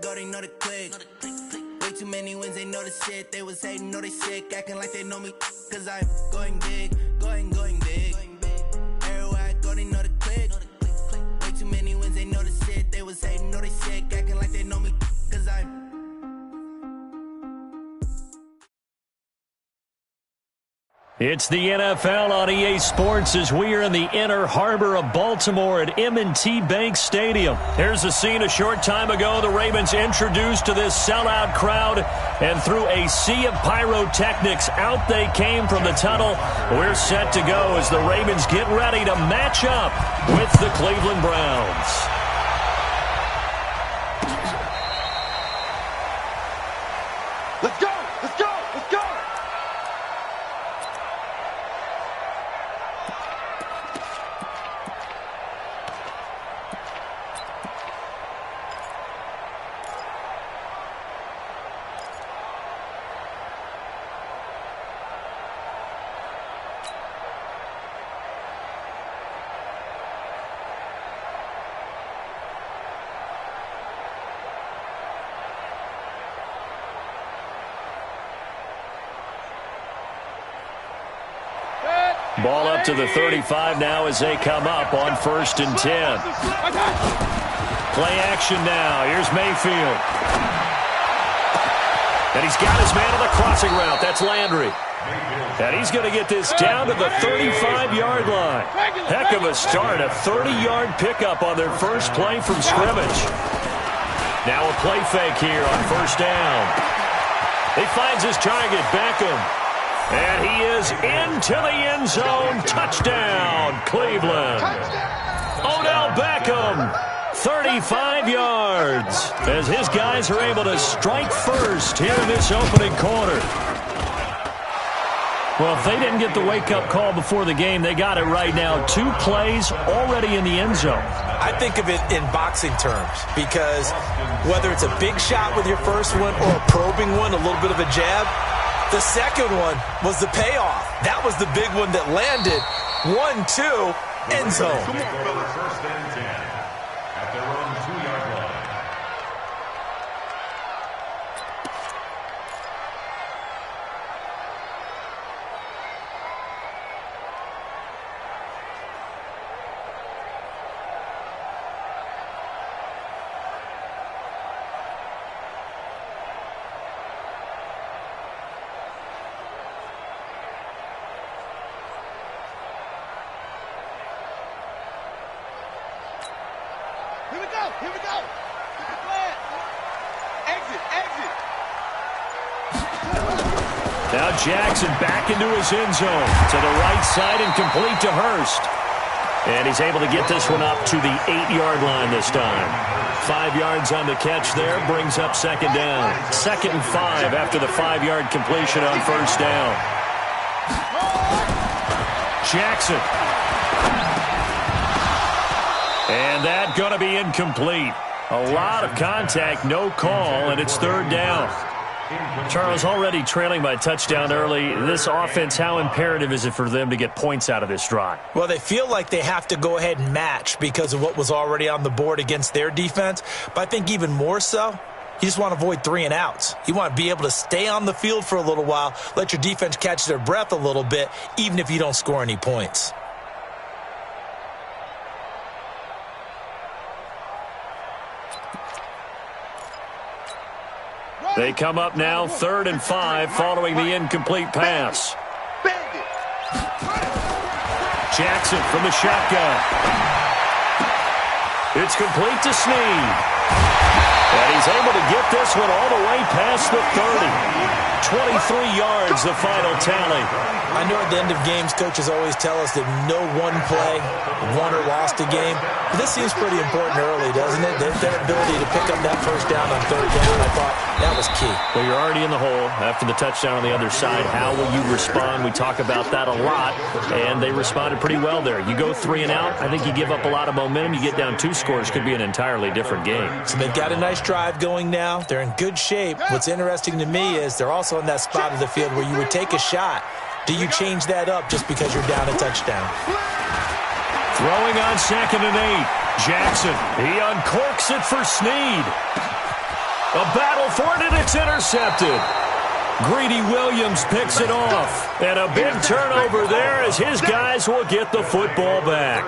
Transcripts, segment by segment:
go, they know the click. Way too many wins, they know the shit. They was hating, know they sick, acting like they know me. Cause I'm going big, going big. Everywhere I go, they know the click. Way too many wins, they know the shit. They was hating, know they sick, acting like they know me. Cause I'm It's the NFL on EA Sports as we are in the inner harbor of Baltimore at M&T Bank Stadium. Here's a scene a short time ago. The Ravens introduced to this sellout crowd, and through a sea of pyrotechnics, out they came from the tunnel. We're set to go as the Ravens get ready to match up with the Cleveland Browns. Let's go! Let's go! Let's go! Ball up to the 35 now as they come up on 1st and 10. Play action now. Here's Mayfield. And he's got his man on the crossing route. That's Landry. And he's going to get this down to the 35-yard line. Heck of a start. A 30-yard pickup on their first play from scrimmage. Now a play fake here on 1st down. He finds his target, Beckham. And he is into the end zone. Touchdown, Cleveland. Odell Beckham, 35 yards, as his guys are able to strike first here in this opening quarter. Well, if they didn't get the wake-up call before the game, they got it right now. 2 plays already in the end zone. I think of it in boxing terms because whether it's a big shot with your first one or a probing one, a little bit of a jab, the second one was the payoff. That was the big one that landed. 1-2, end zone. Come on, fellas. 1st and 10 at their own 2-yard line. Here we go. Exit. Now Jackson back into his end zone. To the right side and complete to Hurst. And he's able to get this one up to the 8-yard line this time. 5 yards on the catch there. Brings up 2nd down. 2nd and 5 after the 5-yard completion on 1st down. Jackson. And that going to be incomplete. A lot of contact, no call, and it's 3rd down. Charles, already trailing by a touchdown early. This offense, how imperative is it for them to get points out of this drive? Well, they feel like they have to go ahead and match because of what was already on the board against their defense. But I think even more so, you just want to avoid 3 and outs. You want to be able to stay on the field for a little while, let your defense catch their breath a little bit, even if you don't score any points. They come up now 3rd and 5 following the incomplete pass. Jackson from the shotgun. It's complete to Snead. And he's able to get this one all the way past the 30. 23 yards, the final tally. I know at the end of games, coaches always tell us that no one play won or lost a game. But this seems pretty important early, doesn't it? Their ability to pick up that 1st down on 3rd down, I thought that was key. Well, you're already in the hole after the touchdown on the other side. How will you respond? We talk about that a lot, and they responded pretty well there. You go 3 and out, I think you give up a lot of momentum. You get down 2 scores, could be an entirely different game. So they've got a nice drive going now. They're in good shape. What's interesting to me is they're also in that spot of the field where you would take a shot. Do you change that up just because you're down a touchdown? Throwing on 2nd and 8. Jackson, he uncorks it for Snead. A battle for it, and it's intercepted. Greedy Williams picks it off. And a big turnover there as his guys will get the football back.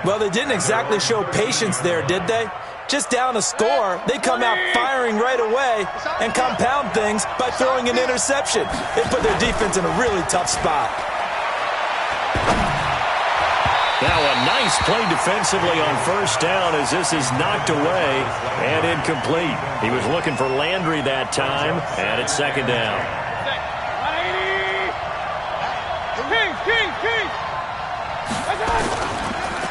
Well, they didn't exactly show patience there, did they? Just down a score, they come out firing right away and compound things by throwing an interception. They put their defense in a really tough spot. Now a nice play defensively on first down as this is knocked away and incomplete. He was looking for Landry that time, and it's second down.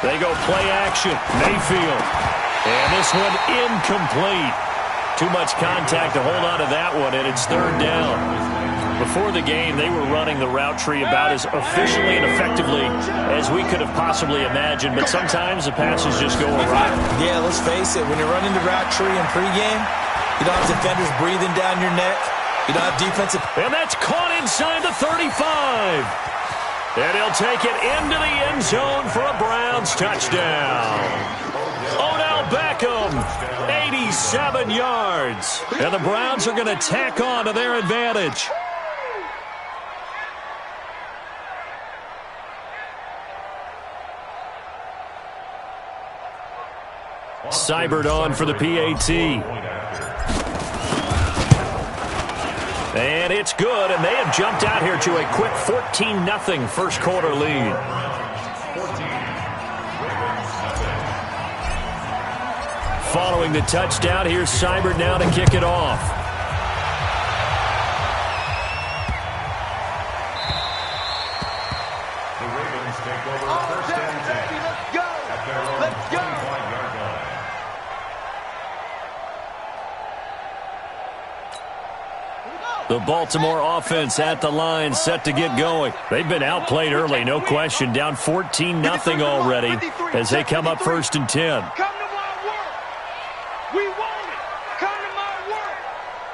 They go play action. Mayfield. And this one incomplete. Too much contact to hold on to that one, and it's third down. Before the game, they were running the route tree about as efficiently and effectively as we could have possibly imagined, but sometimes the passes just go awry. Yeah, let's face it, when you're running the route tree in pregame, you don't have defenders breathing down your neck. You don't have defensive... And that's caught inside the 35. And he'll take it into the end zone for a Browns touchdown. Odell Beckham, 87 yards. And the Browns are going to tack on to their advantage. Seibert on for the PAT. And it's good, and they have jumped out here to a quick 14-0 first quarter lead. Following the touchdown, here's Seibert now to kick it off. The Ravens take over first and 10. Let's go! Let's go! 25-yard line. The Baltimore offense at the line, set to get going. They've been outplayed early, no question. Down 14-0 already as they come up first and 10. Come to my work. We want it. Come to my work.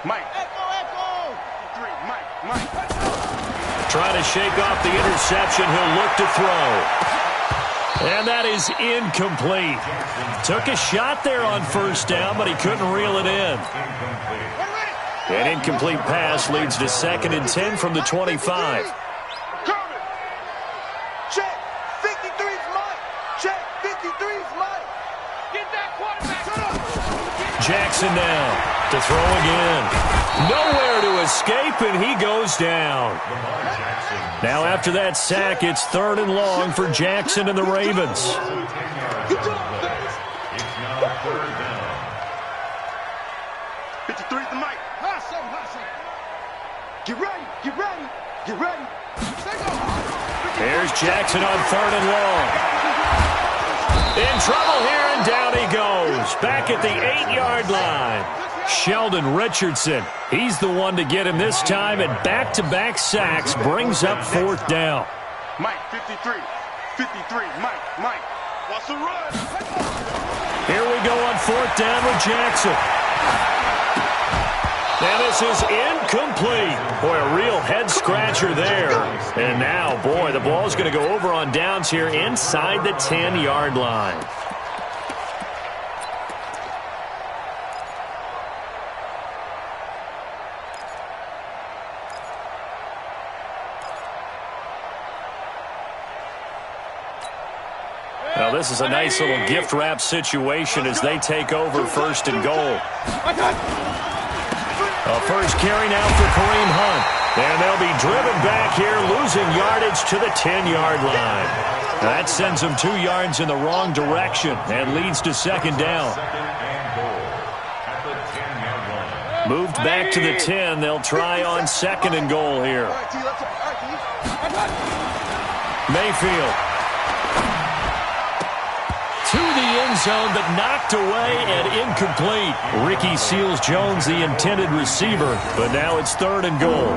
Mike. Echo. 3. Mike. Trying to shake off the interception. He'll look to throw. And that is incomplete. Took a shot there on first down, but he couldn't reel it in. An incomplete pass leads to second and 10 from the 25. Check. 53's Mike. Check. 53's Mike. Get that quarterback. Jackson now to throw again. Nowhere to escape, and he goes down. Now after that sack, it's third and long for Jackson and the Ravens. Good job, fellas. It's now third down. 53's the Mike. Get ready. Here's Jackson on third and long. In trouble here, and down he goes. Back at the 8-yard line. Sheldon Richardson, he's the one to get him this time, and back-to-back sacks brings up fourth down. Mike, 53. Mike. What's the run? Here we go on fourth down with Jackson. Now this is incomplete. Boy, a real head-scratcher there. And now, boy, the ball's going to go over on downs here inside the 10-yard line. Now this is a nice little gift-wrap situation as they take over first and goal. A first carry now for Kareem Hunt. And they'll be driven back here, losing yardage to the 10-yard line. That sends them 2 yards in the wrong direction and leads to second down. Moved back to the 10. They'll try on second and goal here. Mayfield. To the end zone, but knocked away and incomplete. Ricky Seals-Jones, the intended receiver, but now it's third and goal.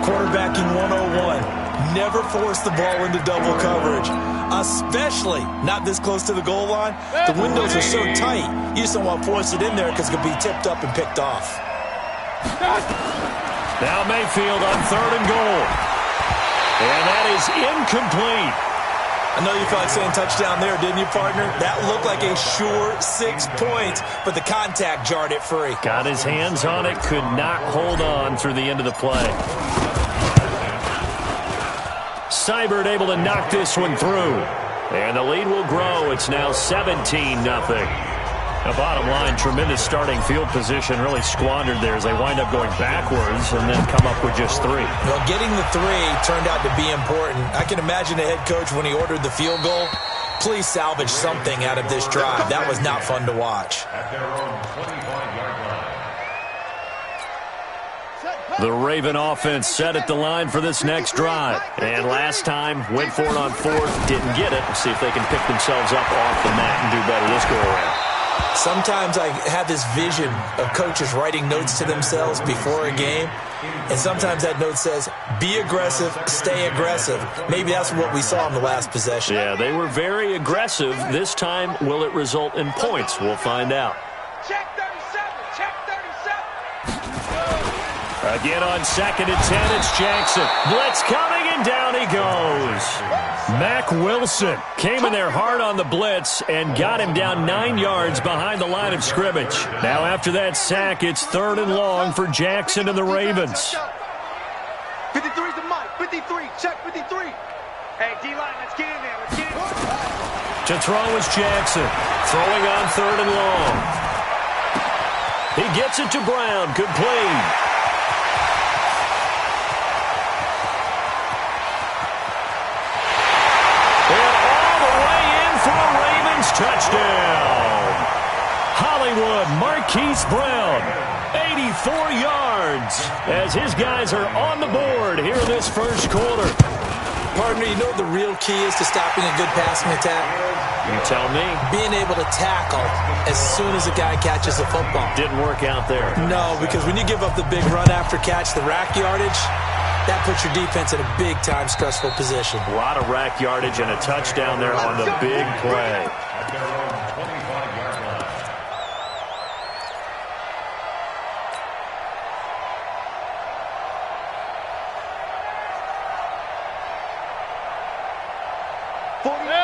Quarterbacking 101. Never force the ball into double coverage, especially not this close to the goal line. The windows are so tight, you just don't want to force it in there because it could be tipped up and picked off. Now Mayfield on third and goal. And that is incomplete. I know you felt like saying touchdown there, didn't you, partner? That looked like a sure 6 points, but the contact jarred it free. Got his hands on it, could not hold on through the end of the play. Seibert able to knock this one through. And the lead will grow. It's now 17-0. The bottom line, tremendous starting field position, really squandered there as they wind up going backwards and then come up with just 3. Well, getting the 3 turned out to be important. I can imagine the head coach when he ordered the field goal. Please salvage something out of this drive. That was not fun to watch. At their own 25-yard line. The Raven offense set at the line for this next drive. And last time, went for it on 4th, didn't get it. Let's see if they can pick themselves up off the mat and do better this go-around. Sometimes I have this vision of coaches writing notes to themselves before a game, and sometimes that note says, be aggressive, stay aggressive. Maybe that's what we saw in the last possession. Yeah, they were very aggressive. This time, will it result in points? We'll find out. Check 37, check 37. Again on 2nd and 10, it's Jackson. Blitz coming, and down he goes. Mack Wilson came in there hard on the blitz and got him down 9 yards behind the line of scrimmage. Now after that sack, it's 3rd and long for Jackson and the Ravens. 53's the mic, 53, check 53. Hey, D-line, let's get in there, let's get in there. To throw is Jackson, throwing on 3rd and long. He gets it to Brown, complete. Touchdown! Hollywood Marquise Brown, 84 yards, as his guys are on the board here in this first quarter. Partner, you know what the real key is to stopping a good passing attack? You tell me. Being able to tackle as soon as a guy catches the football. Didn't work out there. No, because when you give up the big run after catch, the rack yardage, that puts your defense in a big-time stressful position. A lot of rack yardage and a touchdown there on the big play. At their own 25-yard line.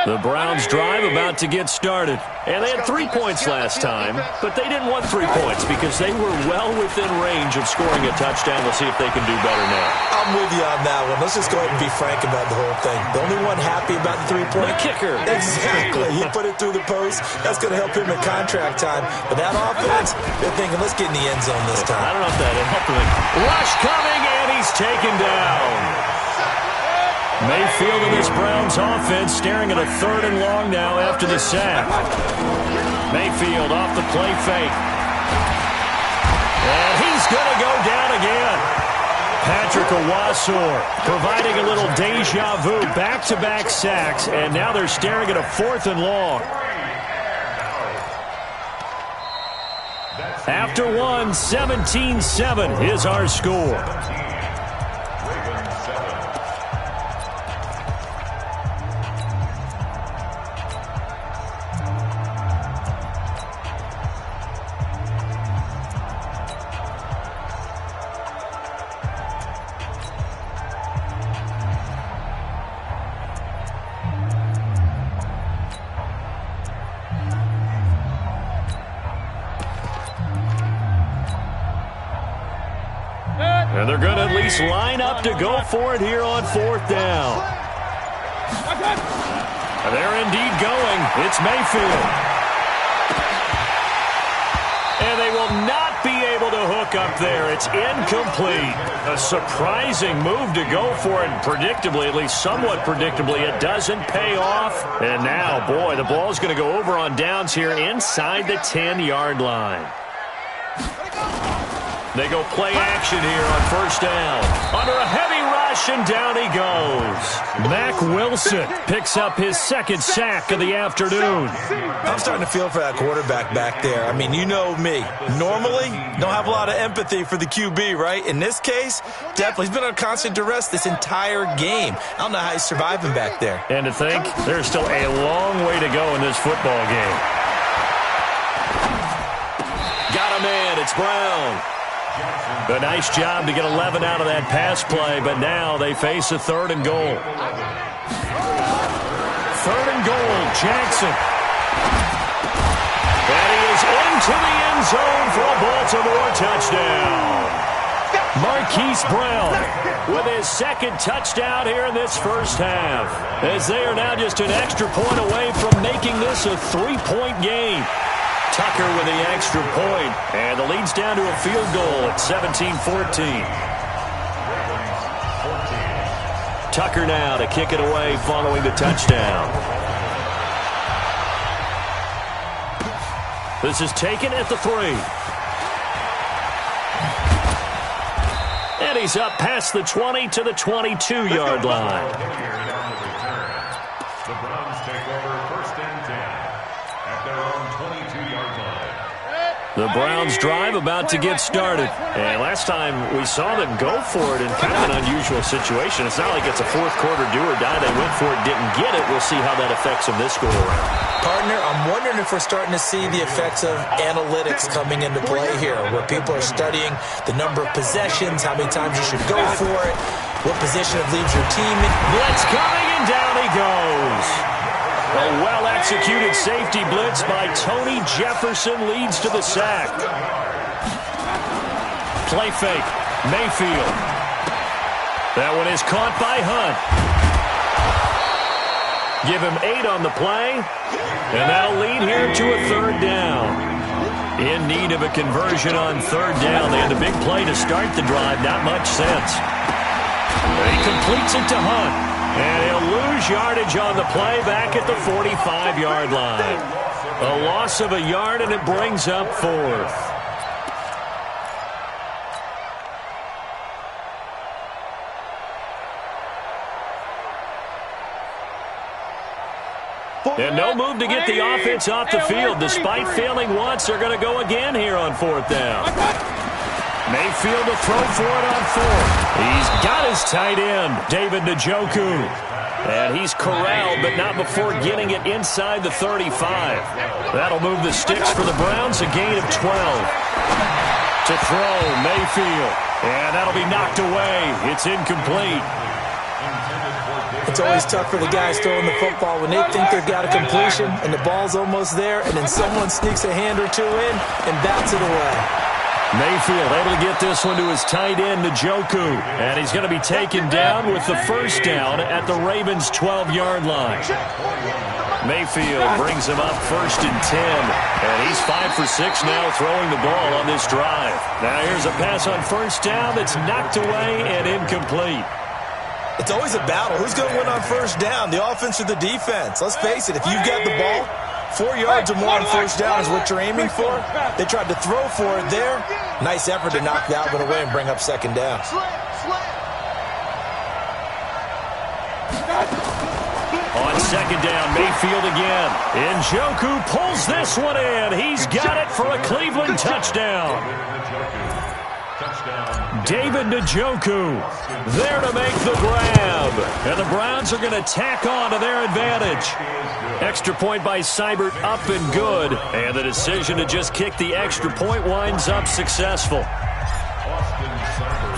The Browns drive about to get started. And they had 3 points last time, but they didn't want 3 points because they were well within range of scoring a touchdown. We'll see if they can do better now. I'm with you on that one. Let's just go ahead and be frank about the whole thing. The only one happy about the 3-point kicker. Exactly. He put it through the post. That's going to help him in contract time. But that offense, they're thinking, let's get in the end zone this time. I don't know if that helped him. Rush coming, and he's taken down. Mayfield and this Browns offense staring at a 3rd and long now after the sack. Mayfield off the play fake. And he's going to go down again. Patrick Owasor providing a little deja vu, back-to-back sacks, and now they're staring at a 4th and long. After 17-7 is our score. And they're going to at least line up to go for it here on 4th down. They're indeed going. It's Mayfield. And they will not be able to hook up there. It's incomplete. A surprising move to go for it. And predictably, at least somewhat predictably, it doesn't pay off. And now, boy, the ball's going to go over on downs here inside the 10-yard line. They go play action here on 1st down. Under a heavy rush, and down he goes. Mack Wilson picks up his 2nd sack of the afternoon. I'm starting to feel for that quarterback back there. I mean, you know me. Normally, don't have a lot of empathy for the QB, right? In this case, definitely. He's been under constant duress this entire game. I don't know how he's surviving back there. And to think, there's still a long way to go in this football game. Got a man. It's Brown. A nice job to get 11 out of that pass play, but now they face a 3rd and goal. 3rd and goal. Jackson. And he is into the end zone for a Baltimore touchdown. Marquise Brown with his 2nd touchdown here in this first half, as they are now just an extra point away from making this a 3-point game. Tucker with the extra point, and the lead's down to a field goal at 17-14. Tucker now to kick it away following the touchdown. This is taken at the 3. And he's up past the 20 to the 22-yard line. The Browns take over 1st and 10 at their own 22-yard line. The Browns drive about to get started. And last time we saw them go for it in kind of an unusual situation. It's not like it's a 4th quarter do or die. They went for it, didn't get it. We'll see how that affects them this go-around. Partner, I'm wondering if we're starting to see the effects of analytics coming into play here, where people are studying the number of possessions, how many times you should go for it, what position it leaves your team in. Blitz coming, and down he goes. A well-executed safety blitz by Tony Jefferson leads to the sack. Play fake. Mayfield. That one is caught by Hunt. Give him 8 on the play, and that'll lead here to a 3rd down. In need of a conversion on 3rd down. They had the big play to start the drive. Not much sense. He completes it to Hunt, and he'll lose yardage on the play back at the 45-yard line. A loss of a yard, and it brings up 4th. And no move to get the offense off the field. Despite failing once, they're going to go again here on 4th down. Mayfield to throw for it on 4th. He's got his tight end, David Njoku. And he's corralled, but not before getting it inside the 35. That'll move the sticks for the Browns, a gain of 12. To throw, Mayfield. And that'll be knocked away. It's incomplete. It's always tough for the guys throwing the football when they think they've got a completion and the ball's almost there, and then someone sneaks a hand or two in and bats it away. Mayfield able to get this one to his tight end, Njoku. And he's going to be taken down with the 1st down at the Ravens' 12-yard line. Mayfield brings him up 1st and 10. And he's 5 for 6 now throwing the ball on this drive. Now here's a pass on 1st down that's knocked away and incomplete. It's always a battle. Who's going to win on 1st down, the offense or the defense? Let's face it, if you've got the ball, 4 yards or more on 1st down is what you're aiming for. They tried to throw for it there. Nice effort to knock that one away and bring up 2nd down. On 2nd down, Mayfield again. Njoku pulls this one in. He's got it for a Cleveland touchdown. David Njoku there to make the grab. And the Browns are going to tack on to their advantage. Extra point by Seibert up and good. And the decision to just kick the extra point winds up successful.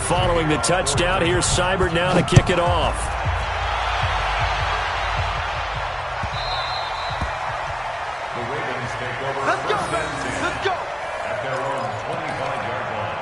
Following the touchdown, here's Seibert now to kick it off. The Ravens take over. Let's go, let's go. At their own 25-yard line.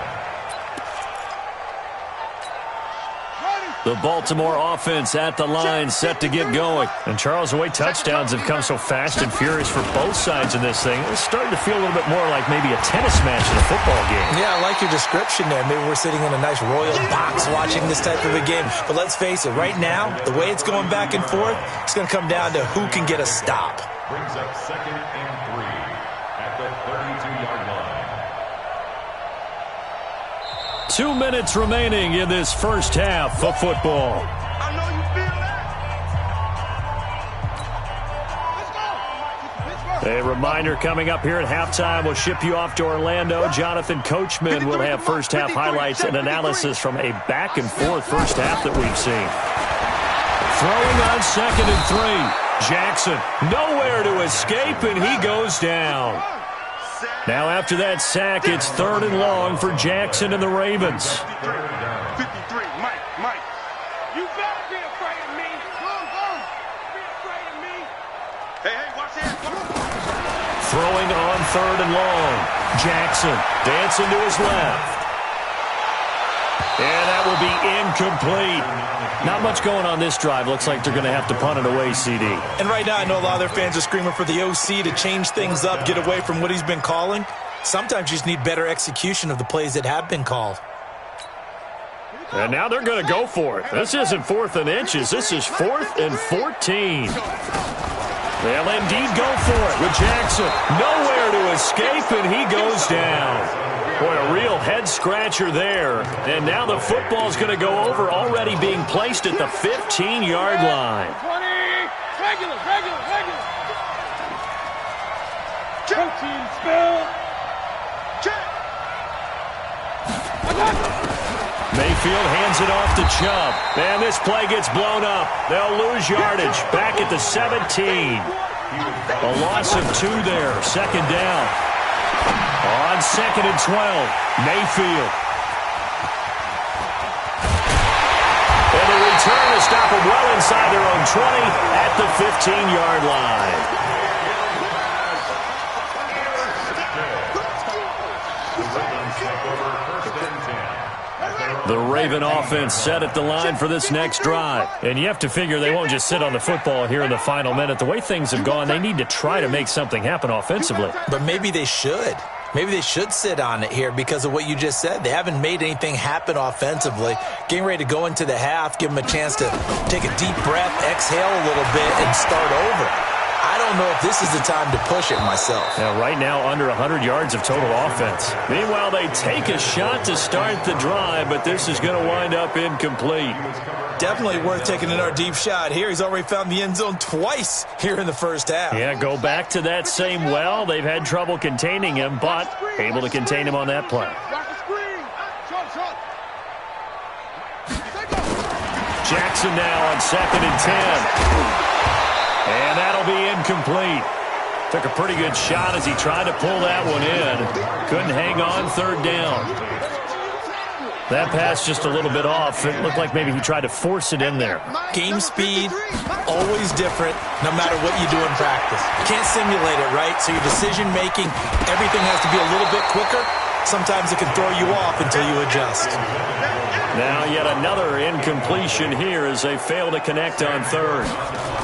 The Baltimore offense at the line, set to get going. And Charles, the way touchdowns have come so fast and furious for both sides in this thing, it's starting to feel a little bit more like maybe a tennis match in a football game. Yeah, I like your description there. Maybe we're sitting in a nice royal box watching this type of a game. But let's face it, right now, the way it's going back and forth, it's going to come down to who can get a stop. Brings up 2nd and 3 at the 32-yard line. 2 minutes remaining in this first half of football. I know you feel that. Let's go. A reminder coming up here at halftime. We'll ship you off to Orlando. Jonathan Coachman will have first half highlights and analysis from a back and forth first half that we've seen. Throwing on 2nd and 3. Jackson nowhere to escape, and he goes down. Now after that sack, it's 3rd and long for Jackson and the Ravens. 53, Mike. You better be afraid of me. Be afraid of me. Throwing on 3rd and long. Jackson dancing to his left. And that will be incomplete. Not much going on this drive. Looks like they're going to have to punt it away, CD. And right now I know a lot of their fans are screaming for the OC to change things up, get away from what he's been calling. Sometimes you just need better execution of the plays that have been called. And now they're going to go for it. This isn't 4th and inches. This is 4th and 14. They'll indeed go for it with Jackson. Nowhere to escape, and he goes down. Boy, a real head-scratcher there. And now the football's going to go over, already being placed at the 15-yard line. 20. Regular. Protein spill. Check. Mayfield hands it off to Chubb. And this play gets blown up. They'll lose yardage back at the 17. A loss of 2 there. 2nd down. On 2nd and 12, Mayfield. And the return to stop them well inside their own 20 at the 15-yard line. The Raven offense set at the line for this next drive. And you have to figure they won't just sit on the football here in the final minute. The way things have gone, they need to try to make something happen offensively. But maybe they should. Maybe they should sit on it here because of what you just said. They haven't made anything happen offensively. Getting ready to go into the half, give them a chance to take a deep breath, exhale a little bit, and start over. I don't know if this is the time to push it myself. Yeah, right now under 100 yards of total offense. Meanwhile, they take a shot to start the drive, but this is going to wind up incomplete. Definitely worth taking another deep shot here. He's already found the end zone twice here in the first half. Yeah, go back to that same well. They've had trouble containing him, but able to contain him on that play. Jackson now on 2nd and 10. And that'll be incomplete. Took a pretty good shot as he tried to pull that one in. Couldn't hang on 3rd down. That pass just a little bit off. It looked like maybe he tried to force it in there. Game speed, always different, no matter what you do in practice. You can't simulate it, right? So your decision-making, everything has to be a little bit quicker. Sometimes it can throw you off until you adjust. Now yet another incompletion here as they fail to connect on 3rd.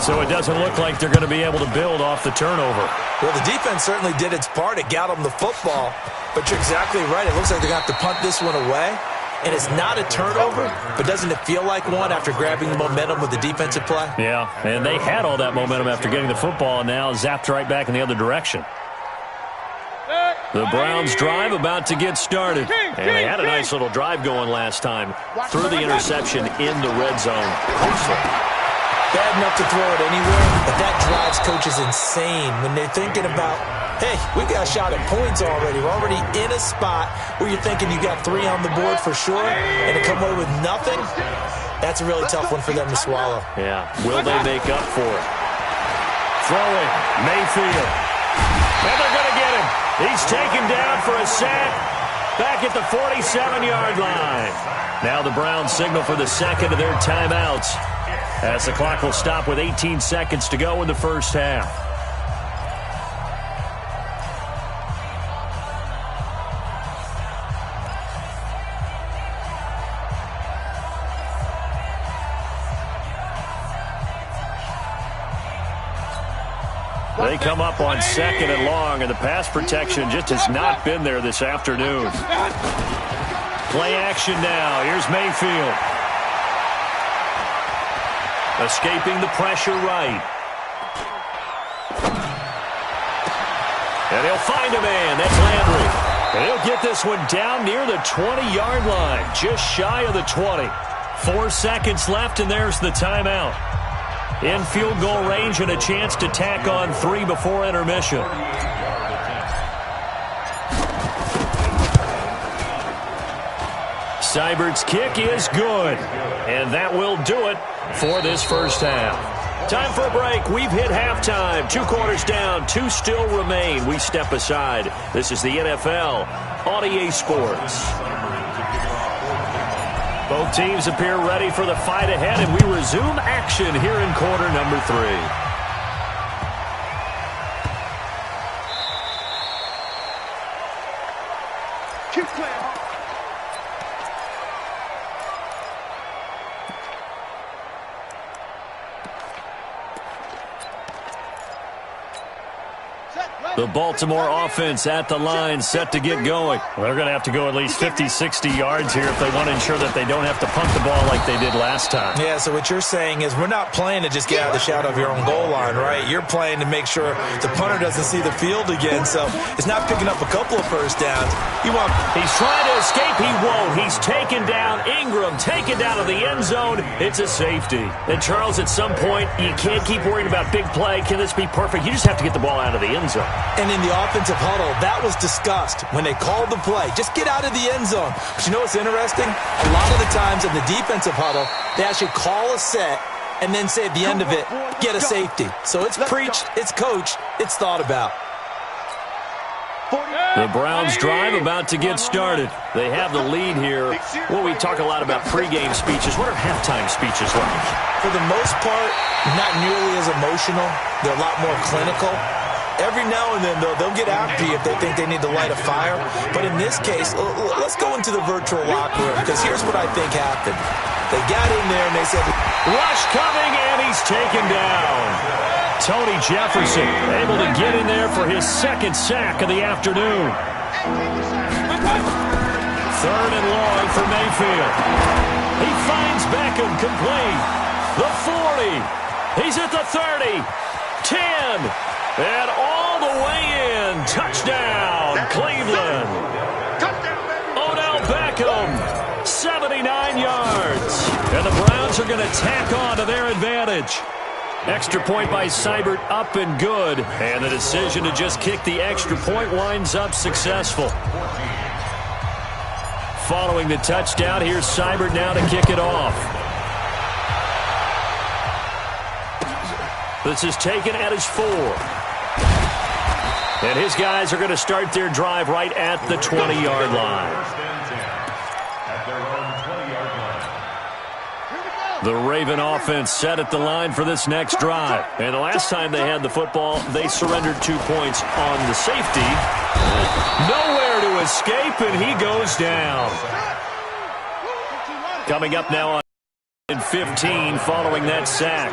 So it doesn't look like they're going to be able to build off the turnover. Well, the defense certainly did its part. It got them the football. But you're exactly right. It looks like they're going to have to punt this one away. And it's not a turnover, but doesn't it feel like one after grabbing the momentum with the defensive play? Yeah, and they had all that momentum after getting the football and now zapped right back in the other direction. The Browns drive about to get started. And they had a nice little drive going last time. Threw the interception in the red zone. Bad enough to throw it anywhere, but that drives coaches insane when they're thinking about, hey, we got a shot at points already. We're already in a spot where you're thinking you got 3 on the board for sure, and to come away with nothing, that's a really tough one for them to swallow. Yeah, will they make up for it? Throwing, Mayfield. And they're going to get him. He's taken down for a sack back at the 47-yard line. Now the Browns signal for the second of their timeouts as the clock will stop with 18 seconds to go in the first half. They come up on 2nd and long, and the pass protection just has not been there this afternoon. Play action now. Here's Mayfield. Escaping the pressure right. And he'll find a man. That's Landry. And he'll get this one down near the 20-yard line, just shy of the 20. 4 seconds left, and there's the timeout. In field goal range and a chance to tack on 3 before intermission. Seibert's kick is good. And that will do it for this first half. Time for a break. We've hit halftime. 2 quarters down. 2 still remain. We step aside. This is the NFL on EA Sports. Both teams appear ready for the fight ahead, and we resume action here in quarter number 3. The Baltimore offense at the line, set to get going. Well, they're going to have to go at least 50, 60 yards here if they want to ensure that they don't have to punt the ball like they did last time. Yeah, so what you're saying is we're not playing to just get out of the shadow of your own goal line, right? You're playing to make sure the punter doesn't see the field again, so it's not picking up a couple of first downs. He's trying to escape. He won't. He's taken down. Ingram taken down to the end zone. It's a safety. And, Charles, at some point, you can't keep worrying about big play. Can this be perfect? You just have to get the ball out of the end zone. And in the offensive huddle, that was discussed when they called the play. Just get out of the end zone. But you know what's interesting? A lot of the times in the defensive huddle, they actually call a set and then say at the end of it, get a safety. So it's preached, it's coached, it's thought about. The Browns drive about to get started. They have the lead here. Well, we talk a lot about pregame speeches. What are halftime speeches like? For the most part, not nearly as emotional. They're a lot more clinical. Every now and then, though, they'll get after you if they think they need to light a fire. But in this case, let's go into the virtual locker room, because here's what I think happened. They got in there and they said, rush coming, and he's taken down. Tony Jefferson able to get in there for his second sack of the afternoon. 3rd and long for Mayfield. He finds Beckham complete. The 40. He's at the 30. 10. And all the way in. Touchdown, Cleveland. Odell Beckham, 79 yards. And the Browns are going to tack on to their advantage. Extra point by Seibert, up and good. And the decision to just kick the extra point winds up successful. Following the touchdown, here's Seibert now to kick it off. This is taken at his 4. And his guys are going to start their drive right at the 20-yard line. The Raven offense set at the line for this next drive. And the last time they had the football, they surrendered 2 points on the safety. Nowhere to escape, and he goes down. Coming up now on 15 following that sack.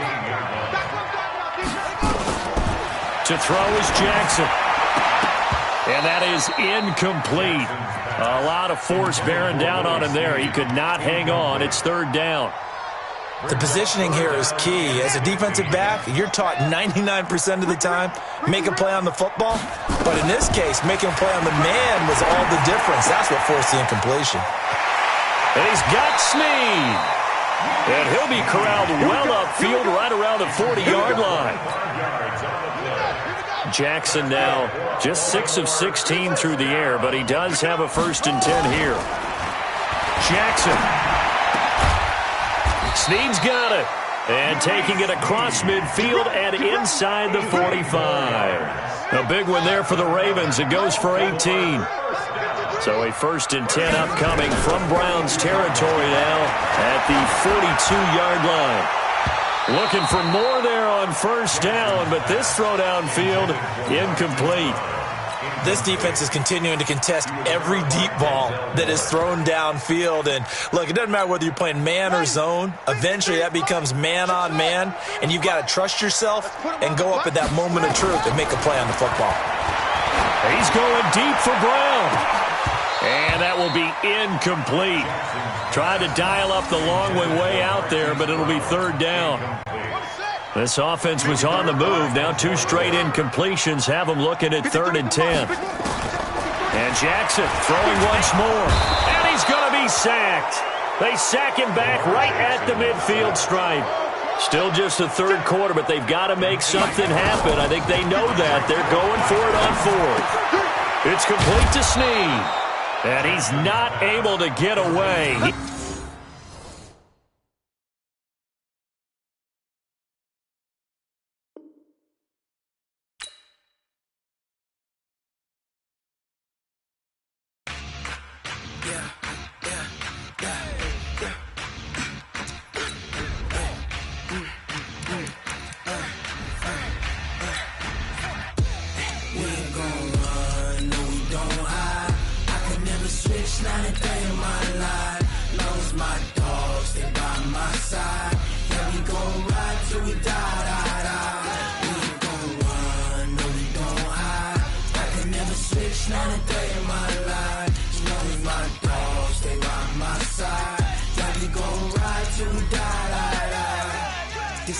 To throw is Jackson. And that is incomplete. A lot of force bearing down on him there. He could not hang on. It's 3rd down. The positioning here is key. As a defensive back, you're taught 99% of the time, make a play on the football. But in this case, making a play on the man was all the difference. That's what forced the incompletion. And he's got Snead. And he'll be corralled well upfield right around the 40-yard line. Jackson now just 6 of 16 through the air, but he does have a 1st and 10 here. Jackson. Snead's got it. And taking it across midfield and inside the 45. A big one there for the Ravens. It goes for 18. So a 1st and 10 upcoming from Browns territory now at the 42-yard line. Looking for more there on 1st down, but this throw downfield incomplete. This defense is continuing to contest every deep ball that is thrown downfield. And look, it doesn't matter whether you're playing man or zone. Eventually that becomes man on man, and you've got to trust yourself and go up at that moment of truth and make a play on the football. He's going deep for Brown. And that will be incomplete. Tried to dial up the long way out there, but it'll be 3rd down. This offense was on the move. Now 2 straight incompletions have them looking at 3rd and 10. And Jackson throwing once more. And he's going to be sacked. They sack him back right at the midfield stripe. Still just the 3rd quarter, but they've got to make something happen. I think they know that. They're going for it on 4th. It's complete to Snead. And he's not able to get away. Not a day in my life. No,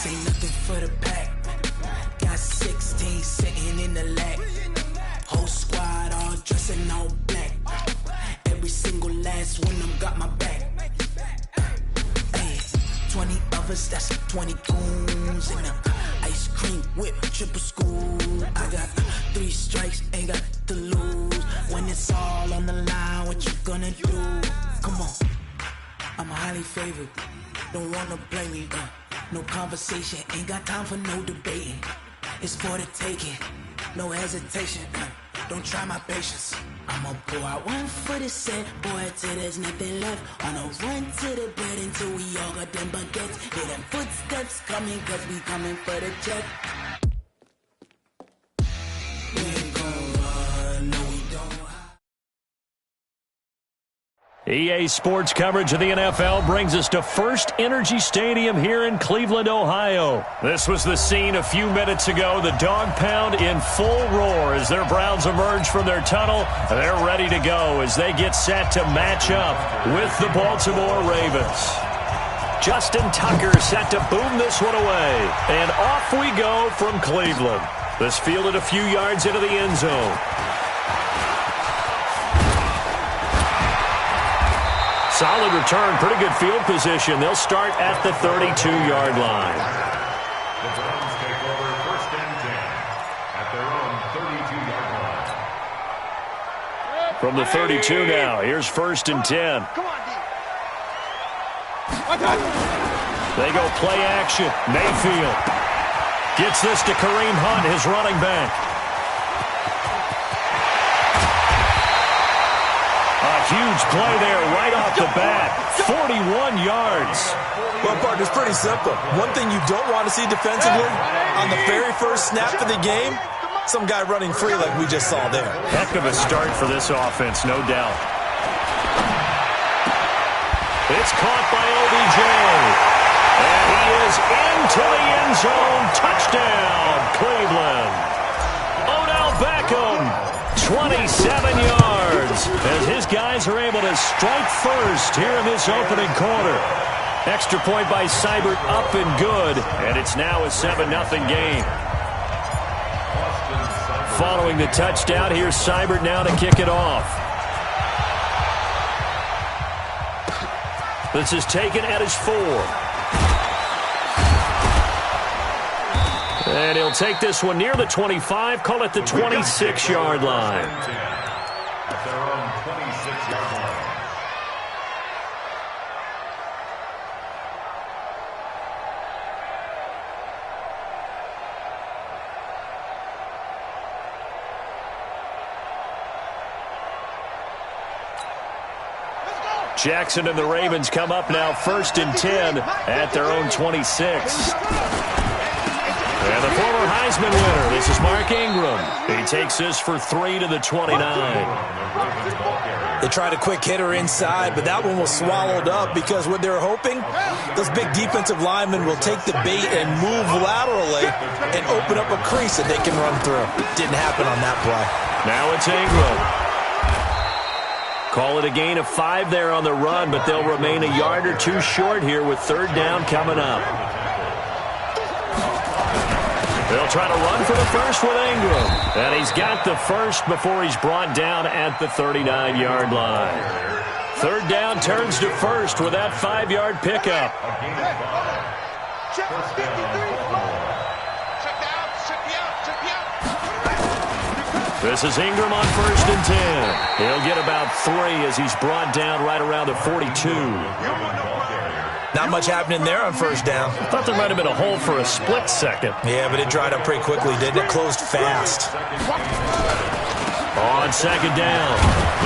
This ain't nothing for the pack. Got 16 sitting in the lap. Whole squad all dressing all black. Every single last one of them got my back. Hey, 20 of us, that's 20 goons. And ice cream whip, triple school. I got 3 strikes, ain't got to lose. When it's all on the line, what you gonna do? Come on, I'm highly favored. Don't wanna blame me, no conversation, ain't got time for no debating. It's for the taking, no hesitation, don't try my patience. I'ma pour out one for the set, boy, till there's nothing left. On a run to the bed until we all got them baguettes. Hear them footsteps coming, cause we coming for the check. We ain't gon' run, no we don't. EA Sports coverage of the NFL brings us to First Energy Stadium here in Cleveland, Ohio. This was the scene a few minutes ago. The dog pound in full roar as their Browns emerge from their tunnel. They're ready to go as they get set to match up with the Baltimore Ravens. Justin Tucker set to boom this one away. And off we go from Cleveland. This fielded a few yards into the end zone. Solid return, pretty good field position. They'll start at the 32-yard line. The Browns take over 1st and 10 at their own 32-yard line. From the 32 now, here's 1st and 10. They go play action. Mayfield gets this to Kareem Hunt, his running back. Huge play there right off the bat. 41 yards. Well, partner, it's pretty simple. One thing you don't want to see defensively, on the very first snap of the game, some guy running free like we just saw there. Heck of a start for this offense, no doubt. It's caught by OBJ. And he is into the end zone. Touchdown, Cleveland. Odell Beckham, 27 yards, as his guys are able to strike first here in this opening quarter. Extra point by Seibert up and good, and it's now a 7-0 game. Following the touchdown, here's Seibert now to kick it off. This is taken at his 4. And he'll take this one near the 25, call it the 26-yard line. At their own 26-yard line. Jackson and the Ravens come up now 1st and 10 at their own 26. And the former Heisman winner, this is Mark Ingram. He takes this for 3 to the 29. They tried a quick hitter inside, but that one was swallowed up because what they're hoping, those big defensive linemen will take the bait and move laterally and open up a crease that they can run through. Didn't happen on that play. Now it's Ingram. Call it a gain of 5 there on the run, but they'll remain a yard or 2 short here with 3rd down coming up. They'll try to run for the first with Ingram. And he's got the first before he's brought down at the 39-yard line. 3rd down turns to 1st with that 5-yard pickup. This is Ingram on 1st and 10. He'll get about 3 as he's brought down right around the 42. Not much happening there on 1st down. I thought there might have been a hole for a split second. Yeah, but it dried up pretty quickly, didn't it? Closed fast. On 2nd down,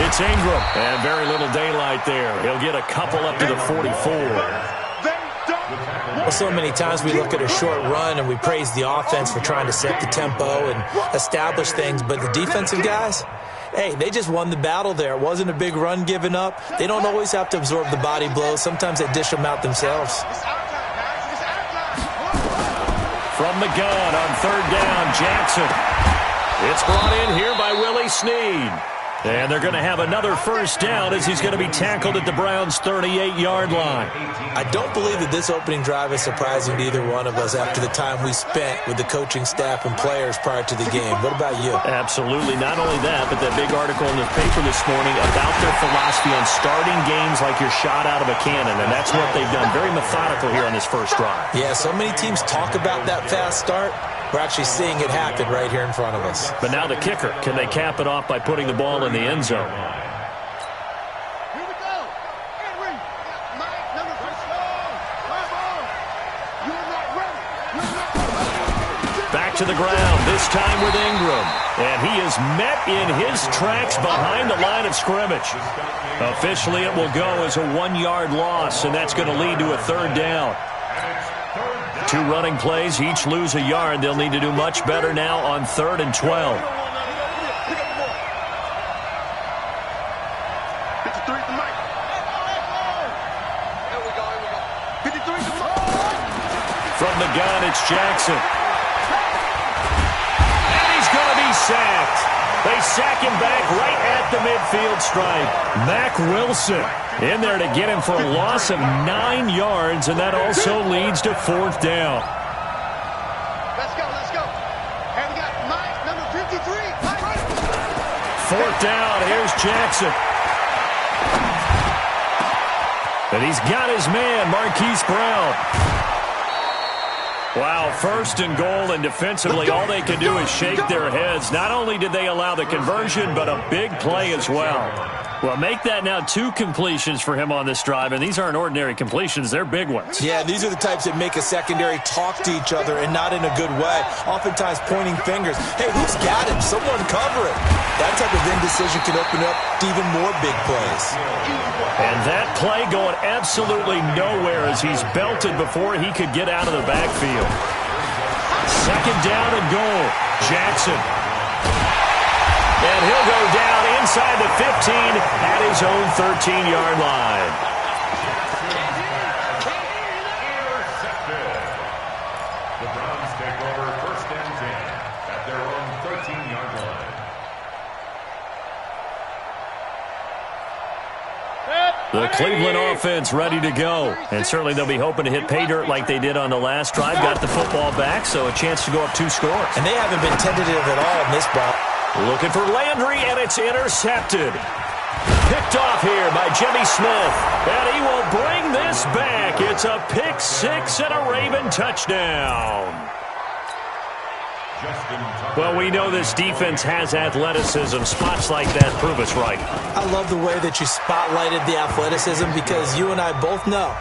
it's Ingram. And very little daylight there. He'll get a couple up to the 44. Well, so many times we look at a short run and we praise the offense for trying to set the tempo and establish things, but the defensive guys, hey, they just won the battle there. It wasn't a big run given up. They don't always have to absorb the body blows. Sometimes they dish them out themselves. From the gun on 3rd down, Jackson. It's brought in here by Willie Snead. And they're going to have another first down as he's going to be tackled at the Browns' 38-yard line. I don't believe that this opening drive is surprising to either one of us after the time we spent with the coaching staff and players prior to the game. What about you? Absolutely. Not only that, but that big article in the paper this morning about their philosophy on starting games like you're shot out of a cannon, and that's what they've done. Very methodical here on this first drive. Yeah, so many teams talk about that fast start. We're actually seeing it happen right here in front of us. But now the kicker. Can they cap it off by putting the ball in the end zone? Here we go. Henry. Mike, number 6. You're not ready. Back to the ground, this time with Ingram. And he is met in his tracks behind the line of scrimmage. Officially, it will go as a 1-yard loss, and that's going to lead to a third down. 2 running plays, each lose a yard. They'll need to do much better now on 3rd and 12. From the gun, it's Jackson. And he's going to be sacked. They sack him back right at the midfield stripe. Mack Wilson in there to get him for a loss of 9 yards, and that also leads to 4th down. Let's go. And we got Mike, number 53. 4th down, here's Jackson. And he's got his man, Marquise Brown. Wow, 1st and goal, and defensively all they can do is shake their heads. Not only did they allow the conversion, but a big play as well. Well, make that now 2 completions for him on this drive, and these aren't ordinary completions. They're big ones. Yeah, these are the types that make a secondary talk to each other, and not in a good way. Oftentimes pointing fingers. Hey, who's got him? Someone cover it. That type of indecision can open up to even more big plays. And that play going absolutely nowhere as he's belted before he could get out of the backfield. 2nd down and goal. Jackson. And he'll go down inside the 15 at his own 13-yard line. Intercepted. The Browns take over 1st and 10 at their own 13-yard line. The Cleveland offense ready to go. And certainly they'll be hoping to hit pay dirt like they did on the last drive. Got the football back, so a chance to go up 2 scores. And they haven't been tentative at all in this ball. Looking for Landry, and it's intercepted. Picked off here by Jimmy Smith. And he will bring this back. It's a pick 6 and a Raven touchdown. Well, we know this defense has athleticism. Spots like that prove us right. I love the way that you spotlighted the athleticism because you and I both know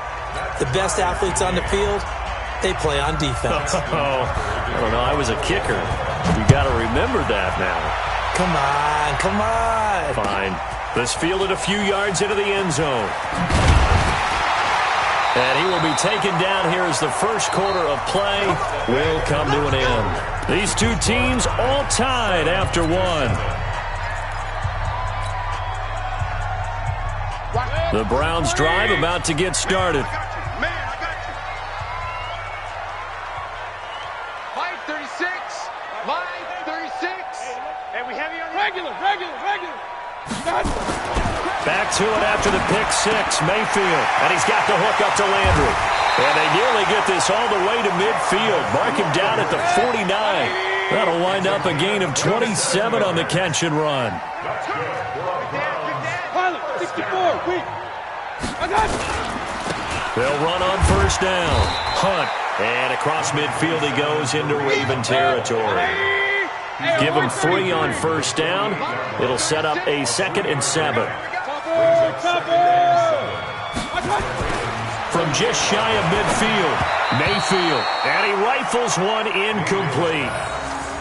the best athletes on the field, they play on defense. Oh, I don't know. I was a kicker. You got to remember that now. Come on. Fine. This fielded a few yards into the end zone. And he will be taken down here as the first quarter of play will come to an end. These 2 teams all tied after 1. The Browns drive about to get started. Man, I got you. Line 36. Line 36. And we have you on regular. Back to it after the pick 6, Mayfield. And he's got the hook up to Landry. And they nearly get this all the way to midfield. Mark him down at the 49. That'll wind up a gain of 27 on the catch and run. Pilot, 64. Wait. I got you. They'll run on 1st down. Hunt. And across midfield he goes into Raven territory. Give him 3 on 1st down. It'll set up a 2nd and 7. From just shy of midfield, Mayfield. And he rifles one incomplete.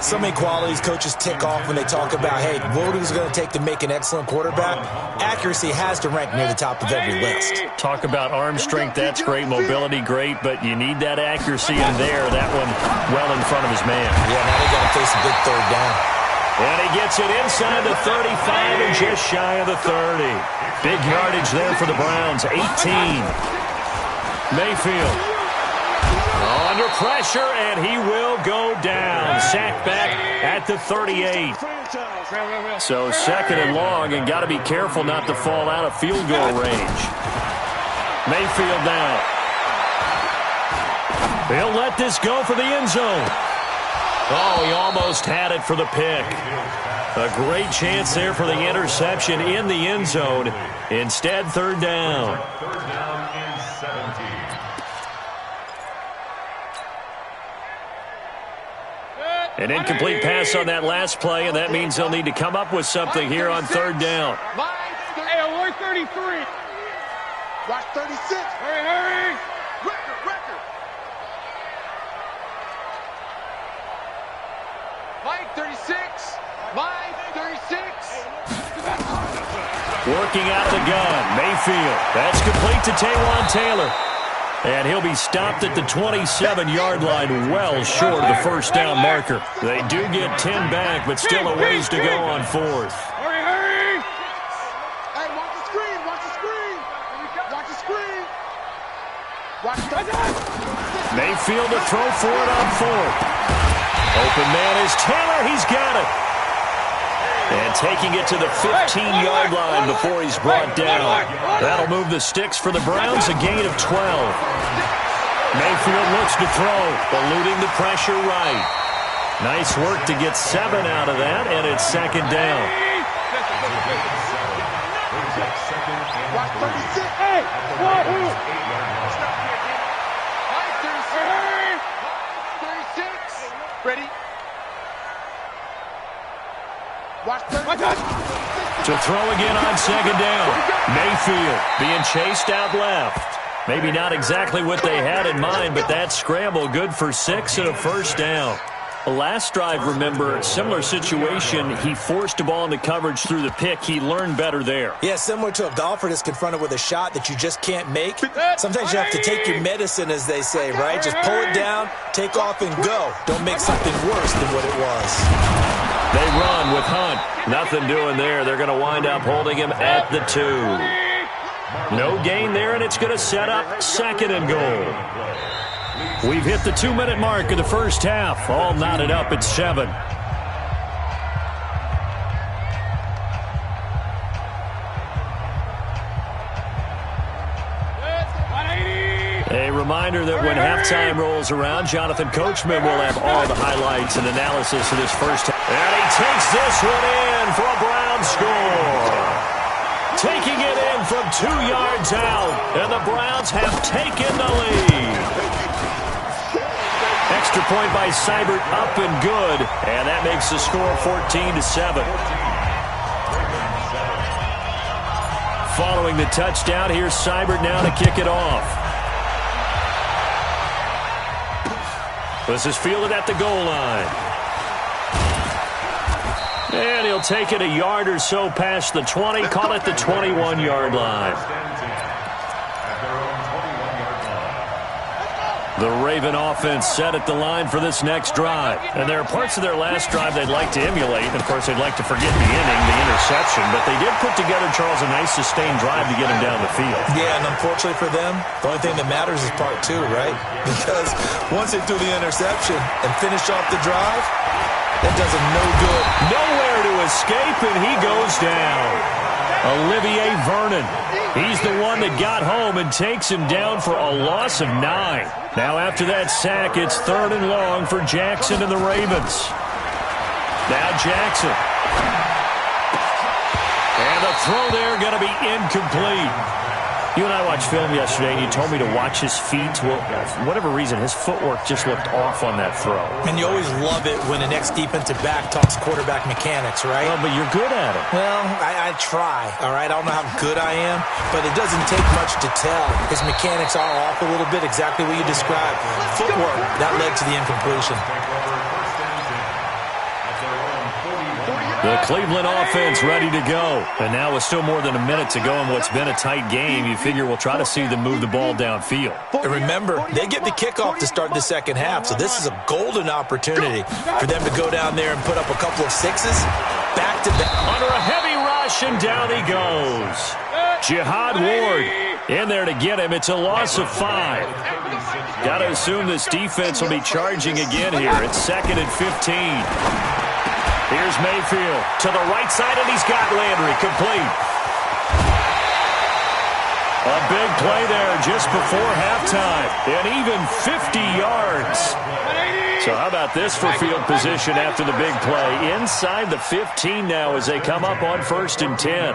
So many qualities coaches tick off when they talk about, hey, what is it going to take to make an excellent quarterback? Accuracy has to rank near the top of every list. Talk about arm strength, that's great. Mobility, great. But you need that accuracy in there. That one well in front of his man. Yeah, now they got to face a big 3rd down. And he gets it inside the 35 and just shy of the 30. Big yardage there for the Browns, 18. Mayfield on Under pressure, and he will go down. Sacked back at the 38. So 2nd and long, and got to be careful not to fall out of field goal range. Mayfield now. He'll let this go for the end zone. Oh, he almost had it for the pick. A great chance there for the interception in the end zone. Instead, 3rd down. 3rd down and 17. An incomplete pass on that last play, and that means they'll need to come up with something here on 3rd down. Hey, alert 33. Watch 36. Hurry. Record. Mike 36. Mike 36. Working out the gun. Mayfield. That's complete to Taywan Taylor. And he'll be stopped at the 27-yard line, well short of the 1st down marker. They do get 10 back, but still a ways to go on 4th. Hurry. Hey, watch the screen. Watch the screen. Mayfield to throw for it on 4th. Open man is Taylor. He's got it. And taking it to the 15-yard line before he's brought down. That'll move the sticks for the Browns, a gain of 12. Mayfield looks to throw, eluding the pressure right. Nice work to get 7 out of that, and it's 2nd down. Ready? To throw again on 2nd down. Mayfield being chased out left. Maybe not exactly what they had in mind, but that scramble good for 6 and a 1st down. Last drive, remember, similar situation. He forced a ball into coverage through the pick. He learned better there. Yeah, similar to a golfer that's confronted with a shot that you just can't make. Sometimes you have to take your medicine, as they say, right? Just pull it down, take off, and go. Don't make something worse than what it was. They run with Hunt. Nothing doing there. They're going to wind up holding him at the 2. No gain there, and it's going to set up 2nd and goal. We've hit the 2-minute mark of the 1st half. All knotted up at 7. A reminder that when halftime rolls around, Jonathan Coachman will have all the highlights and analysis of this first half. And he takes this one in for a Brown score. Taking it in from 2 yards out, and the Browns have taken the lead. Extra point by Seibert, up and good, and that makes the score 14-7. Following the touchdown, here's Seibert now to kick it off. This is fielded at the goal line. And he'll take it a yard or so past the 20, call it the 21-yard line. The Raven offense set at the line for this next drive. And there are parts of their last drive they'd like to emulate. Of course, they'd like to forget the inning, the interception. But they did put together, Charles, a nice sustained drive to get him down the field. Yeah, and unfortunately for them, the only thing that matters is part 2, right? Because once they threw the interception and finished off the drive, that does them no good. Nowhere to escape, and he goes down. Olivier Vernon. He's the one that got home and takes him down for a loss of 9. Now after that sack, it's 3rd and long for Jackson and the Ravens. Now Jackson. And the throw there going to be incomplete. You and I watched film yesterday, and you told me to watch his feet. Well, for whatever reason, his footwork just looked off on that throw. And you always love it when the next defensive back talks quarterback mechanics, right? Well, but you're good at it. Well, I try, all right? I don't know how good I am, but it doesn't take much to tell. His mechanics are off a little bit, exactly what you described. Footwork, that led to the incompletion. The Cleveland offense ready to go. And now with still more than a minute to go in what's been a tight game, you figure we'll try to see them move the ball downfield. And remember, they get the kickoff to start the second half, so this is a golden opportunity for them to go down there and put up a couple of 6s back-to-back. Under a heavy rush, and down he goes. Jihad Ward in there to get him. It's a loss of 5. Got to assume this defense will be charging again here. It's 2nd and 15. Here's Mayfield to the right side, and he's got Landry complete. A big play there just before halftime, and even 50 yards. So how about this for field position after the big play? Inside the 15 now as they come up on 1st and 10.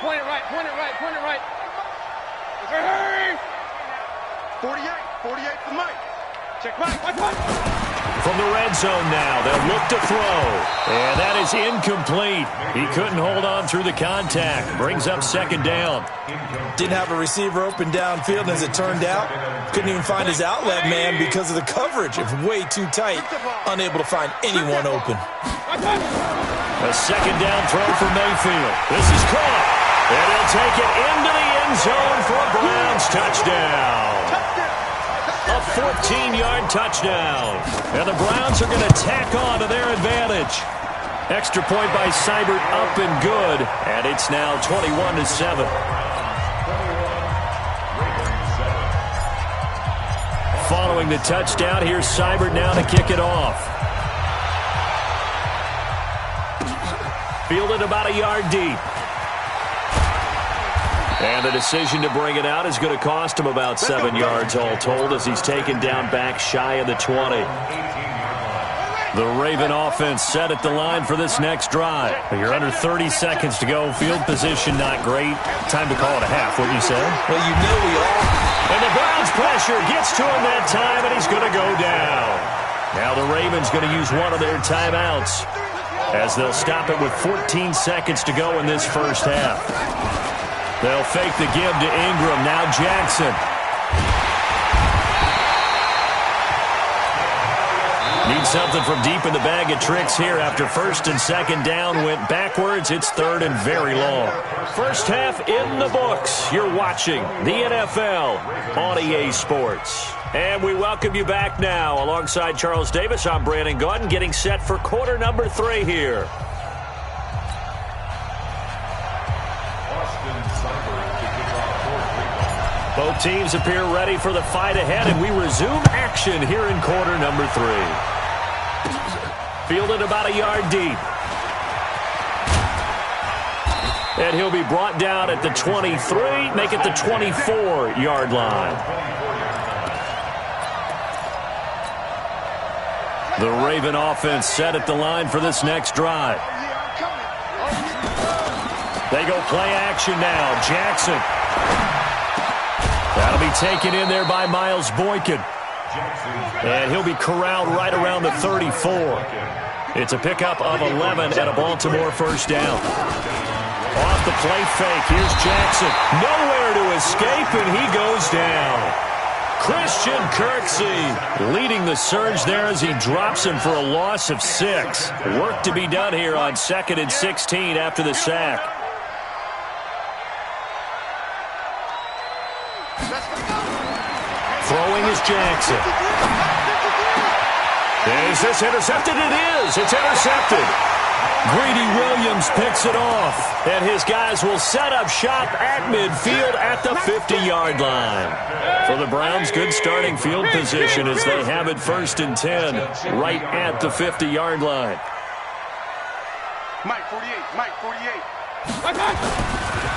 Point it right, point it right, point it right. Hurry! 48 for Mike. Check Mike. From the red zone now, they'll look to throw. And that is incomplete. He couldn't hold on through the contact. Brings up 2nd down. Didn't have a receiver open downfield, and as it turned out, couldn't even find his outlet man because of the coverage. It's way too tight, unable to find anyone open. A 2nd down throw for Mayfield. This is caught. And he'll take it into the end zone for a Browns touchdown. A 14-yard touchdown. And the Browns are going to tack on to their advantage. Extra point by Seibert up and good. And it's now 21-7. Following the touchdown, here's Seibert now to kick it off. Fielded about a yard deep. And the decision to bring it out is going to cost him about 7 yards all told as he's taken down back shy of the 20. The Raven offense set at the line for this next drive. You're under 30 seconds to go. Field position not great. Time to call it a half, wouldn't you say? Well, you know we are. And the Browns pressure gets to him that time, and he's going to go down. Now the Ravens going to use one of their timeouts as they'll stop it with 14 seconds to go in this first half. They'll fake the give to Ingram. Now Jackson. Needs something from deep in the bag of tricks here after 1st and 2nd down went backwards. It's 3rd and very long. First half in the books. You're watching the NFL on EA Sports. And we welcome you back now. Alongside Charles Davis, I'm Brandon Gaudin, getting set for quarter number 3 here. Both teams appear ready for the fight ahead, and we resume action here in quarter number 3. Fielded about a yard deep. And he'll be brought down at the 23, make it the 24-yard line. The Raven offense set at the line for this next drive. They go play action now. Jackson. That'll be taken in there by Miles Boykin. And he'll be corralled right around the 34. It's a pickup of 11 and a Baltimore first down. Off the play fake, here's Jackson. Nowhere to escape, and he goes down. Christian Kirksey leading the surge there as he drops him for a loss of 6. Work to be done here on 2nd and 16 after the sack. Throwing is Jackson. Is this intercepted? It is. It's intercepted. Greedy Williams picks it off. And his guys will set up shop at midfield at the 50-yard line. For the Browns, good starting field position as they have it 1st and 10 right at the 50-yard line. Mike 48, Mike 48.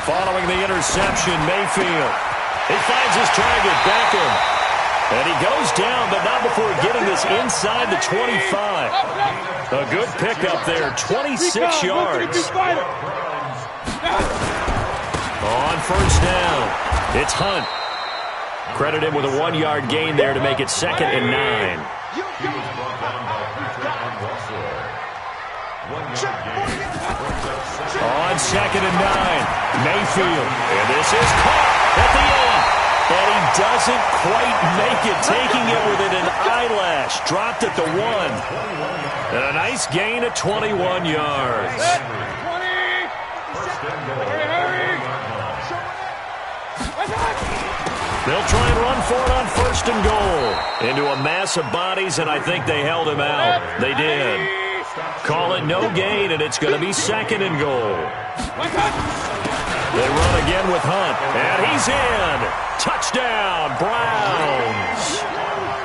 Following the interception, Mayfield. He finds his target, Beckham. And he goes down, but not before getting this inside the 25. A good pickup there, 26 yards. On 1st down, it's Hunt. Credit him with a 1-yard gain there to make it 2nd and 9. On 2nd and 9, Mayfield. And this is caught at the 8. And he doesn't quite make it, taking it within an eyelash. Dropped at the 1. And a nice gain of 21 yards. They'll try and run for it on 1st and goal. Into a mass of bodies, and I think they held him out. They did. Call it no gain, and it's going to be 2nd and goal. They run again with Hunt, and he's in. Touchdown, Browns.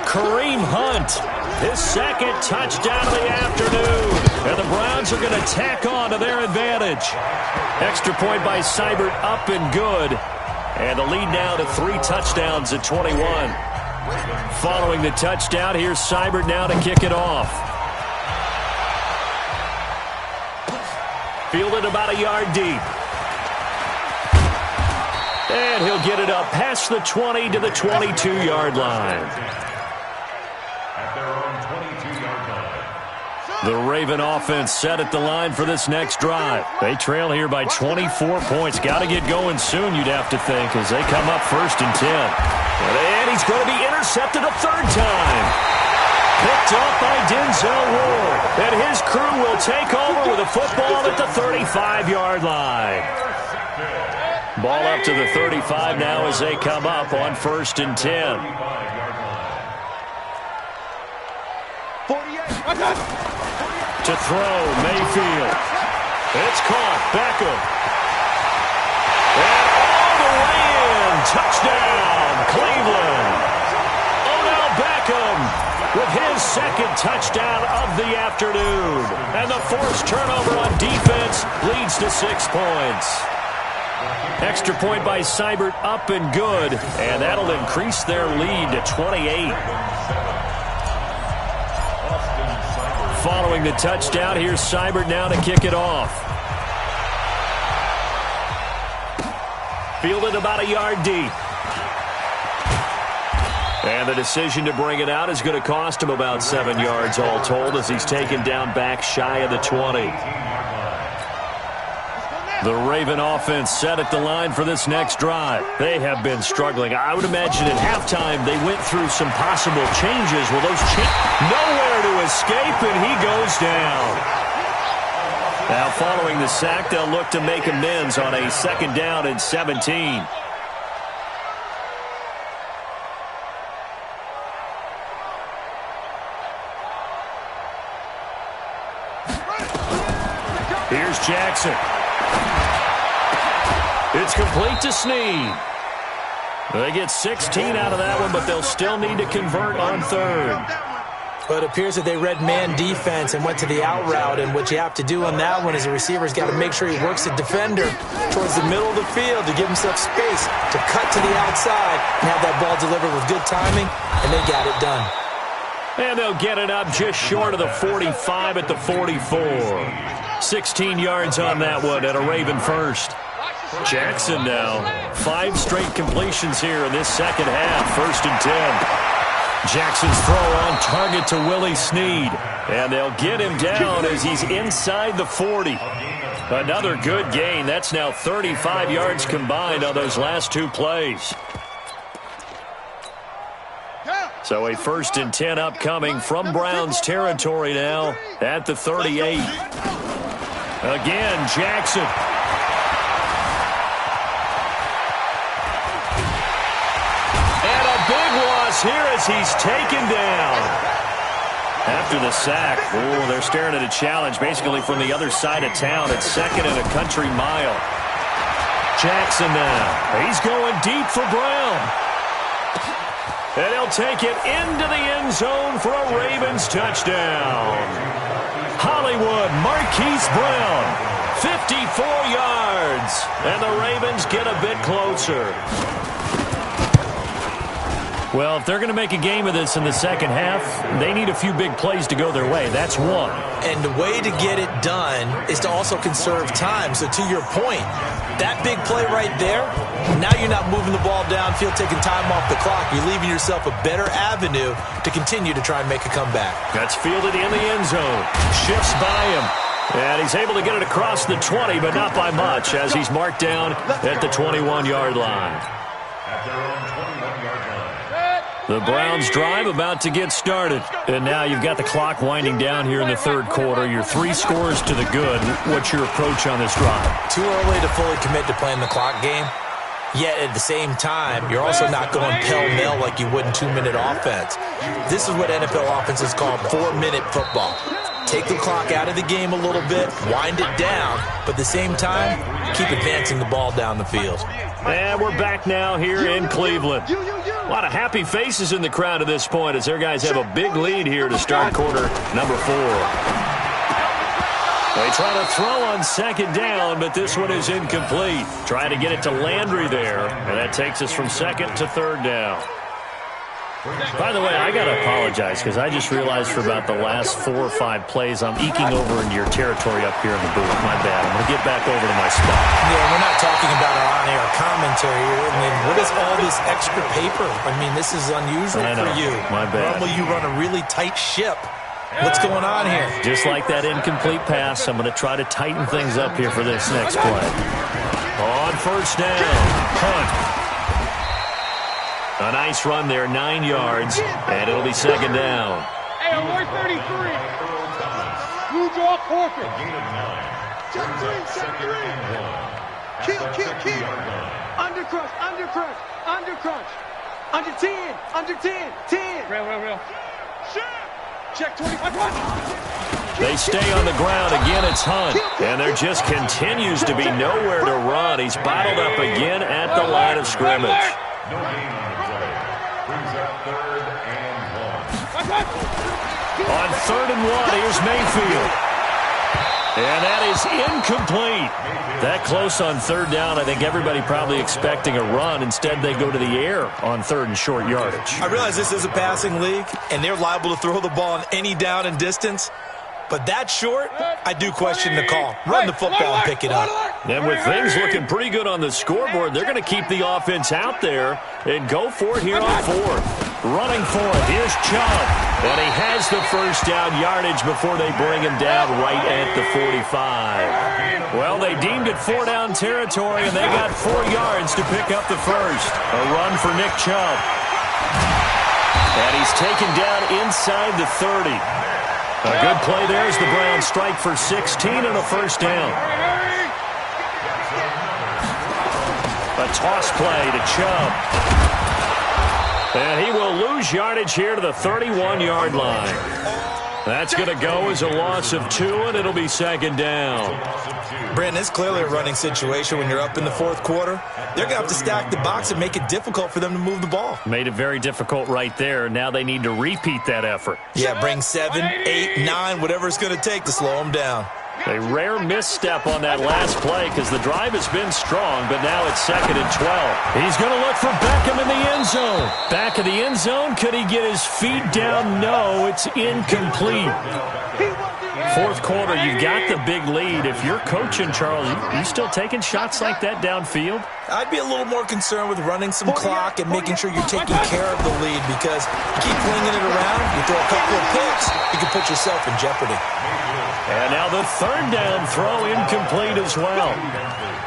Kareem Hunt, his second touchdown of the afternoon. And the Browns are going to tack on to their advantage. Extra point by Seibert, up and good. And the lead now to 3 touchdowns at 21. Following the touchdown, here's Seibert now to kick it off. Fielded about a yard deep. And he'll get it up past the 20 to the 22-yard line. At their own 22-yard line. The Raven offense set at the line for this next drive. They trail here by 24 points. Got to get going soon, you'd have to think, as they come up 1st and 10. And he's going to be intercepted a 3rd time. Picked off by Denzel Ward. And his crew will take over with a football at the 35-yard line. Ball up to the 35 now as they come up on 1st and 10. 48. To throw, Mayfield. It's caught. Beckham. And all the way in. Touchdown, Cleveland. Odell Beckham with his 2nd touchdown of the afternoon. And the forced turnover on defense leads to 6 points. Extra point by Seibert, up and good. And that'll increase their lead to 28. Following the touchdown, here's Seibert now to kick it off. Fielded about a yard deep. And the decision to bring it out is going to cost him about 7 yards all told as he's taken down back shy of the 20. The Raven offense set at the line for this next drive. They have been struggling. I would imagine at halftime they went through some possible changes. Well, those nowhere to escape, and he goes down. Now, following the sack, they'll look to make amends on a 2nd down and 17. Here's Jackson. It's complete to Snead. They get 16 out of that one, but they'll still need to convert on 3rd. Well, it appears that they read man defense and went to the out route, and what you have to do on that one is the receiver's got to make sure he works the defender towards the middle of the field to give himself space to cut to the outside and have that ball delivered with good timing, and they got it done. And they'll get it up just short of the 45 at the 44. 16 yards on that one and a Raven first. Jackson now. 5 straight completions here in this 2nd half. 1st and 10. Jackson's throw on target to Willie Snead. And they'll get him down as he's inside the 40. Another good gain. That's now 35 yards combined on those last 2 plays. So a 1st and 10 upcoming from Browns territory now at the 38. Again, Jackson. And a big loss here as he's taken down. After the sack, they're staring at a challenge basically from the other side of town at 2nd and a country mile. Jackson now. He's going deep for Brown. And he'll take it into the end zone for a Ravens touchdown. Hollywood, Marquise Brown, 54 yards. And the Ravens get a bit closer. Well, if they're going to make a game of this in the 2nd half, they need a few big plays to go their way. That's one. And the way to get it done is to also conserve time. So to your point, that big play right there, now you're not moving the ball downfield, taking time off the clock. You're leaving yourself a better avenue to continue to try and make a comeback. That's fielded in the end zone. Shifts by him. And he's able to get it across the 20, but not by much, as he's marked down at the 21-yard line. At their own 21-yard line. The Browns drive about to get started. And now you've got the clock winding down here in the 3rd quarter. You're 3 scores to the good. What's your approach on this drive? Too early to fully commit to playing the clock game. Yet at the same time, you're also not going pell-mell like you would in 2-minute offense. This is what NFL offenses call 4-minute football. take the clock out of the game a little bit, wind it down, but at the same time, keep advancing the ball down the field. And we're back now here in Cleveland. A lot of happy faces in the crowd at this point as their guys have a big lead here to start quarter number 4. They try to throw on second down, but this one is incomplete. Try to get it to Landry there, and that takes us from second to third down. By the way, I got to apologize because I just realized for about the last 4 or 5 plays I'm eking over into your territory up here in the booth. My bad. I'm going to get back over to my spot. Yeah, we're not talking about our on-air commentary here. I mean, what is all this extra paper? I mean, this is unusual for you. My bad. Normally you run a really tight ship. What's going on here? Just like that incomplete pass, I'm going to try to tighten things up here for this next play. On first down, punt. A nice run there, 9 yards, and it'll be second down. Hey, alert 33. Blue draw forfeit. Check 3. Kill. Undercrush. Under 10. 10. Real. Check 25. They stay on the ground. Again, it's Hunt. And there just continues to be nowhere to run. He's bottled up again at the line of scrimmage. No gain on the play. Brings up 3rd and 1. On 3rd and 1, here's Mayfield. And that is incomplete. That close on 3rd down, I think everybody probably expecting a run. Instead, they go to the air on 3rd and short yardage. I realize this is a passing league, and they're liable to throw the ball on any down and distance. But that short, I do question the call. Run the football and pick it up. And with things looking pretty good on the scoreboard, they're going to keep the offense out there and go for it here on 4th. Running for it, here's Chubb. And he has the first down yardage before they bring him down right at the 45. Well, they deemed it 4-down territory, and they got 4 yards to pick up the first. A run for Nick Chubb. And he's taken down inside the 30. A good play there as the Browns strike for 16 and a first down. A toss play to Chubb. And he will lose yardage here to the 31-yard line. That's going to go as a loss of 2, and it'll be second down. Brandon, it's clearly a running situation when you're up in the 4th quarter. They're going to have to stack the box and make it difficult for them to move the ball. Made it very difficult right there. Now they need to repeat that effort. Yeah, bring 7, 8, 9, whatever it's going to take to slow them down. A rare misstep on that last play because the drive has been strong, but now it's 2nd and 12. He's going to look for Beckham in the end zone. Back of the end zone. Could he get his feet down? No, it's incomplete. 4th quarter, you've got the big lead. If you're coaching, Charles, you still taking shots like that downfield? I'd be a little more concerned with running some clock and making sure you're taking care of the lead because you keep flinging it around, you throw a couple of picks, you can put yourself in jeopardy. And now the 3rd down throw incomplete as well.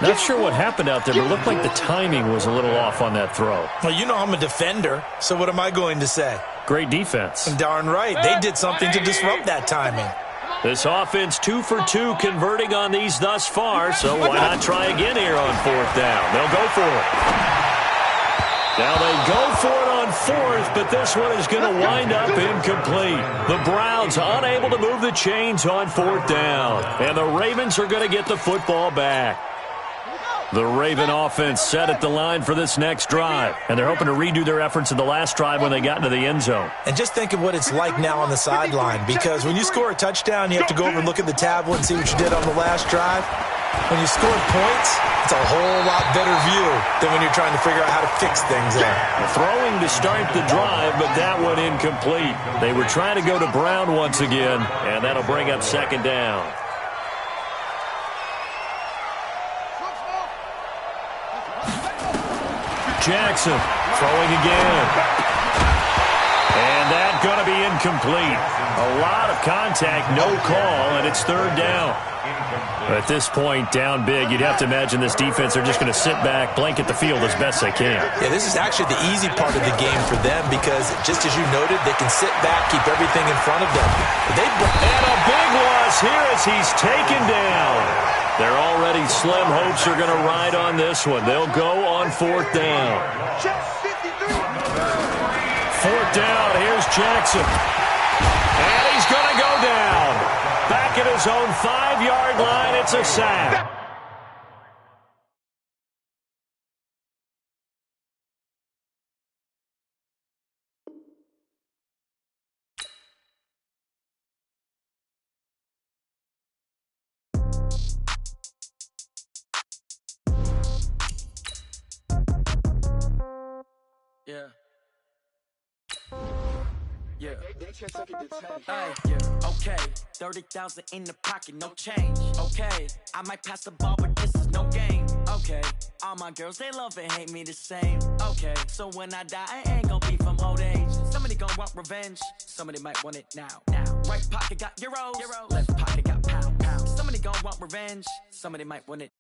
Not sure what happened out there, but it looked like the timing was a little off on that throw. Well, you know I'm a defender, so what am I going to say? Great defense. Darn right. They did something to disrupt that timing. This offense 2 for 2 converting on these thus far, so why not try again here on 4th down? They'll go for it. Now they go for it on 4th, but this one is going to wind up incomplete. The Browns unable to move the chains on 4th down, and the Ravens are going to get the football back. The Raven offense set at the line for this next drive, and they're hoping to redo their efforts in the last drive when they got into the end zone. And just think of what it's like now on the sideline, because when you score a touchdown, you have to go over and look at the tablet and see what you did on the last drive. When you score points, it's a whole lot better view than when you're trying to figure out how to fix things there. Throwing to start the drive, but that one incomplete. They were trying to go to Brown once again, and that'll bring up 2nd down. Jackson throwing again. And that's going to be incomplete. A lot of contact, no call, and it's 3rd down. At this point, down big, you'd have to imagine this defense are just going to sit back, blanket the field as best they can. Yeah, this is actually the easy part of the game for them because, just as you noted, they can sit back, keep everything in front of them. And a big loss here as he's taken down. Their already slim hopes are going to ride on this one. They'll go on 4th down. 4th down, here's Jackson. And he's going to go down. his own 5-yard line. It's a sack. Yeah. Yeah. Hey, yeah. Okay. 30,000 in the pocket, no change. Okay. I might pass the ball, but this is no game. Okay. All my girls, they love and hate me the same. Okay. So when I die, I ain't gonna be from old age. Somebody gonna want revenge. Somebody might want it now. Right pocket got euros. Left pocket got pound. Somebody gonna want revenge. Somebody might want it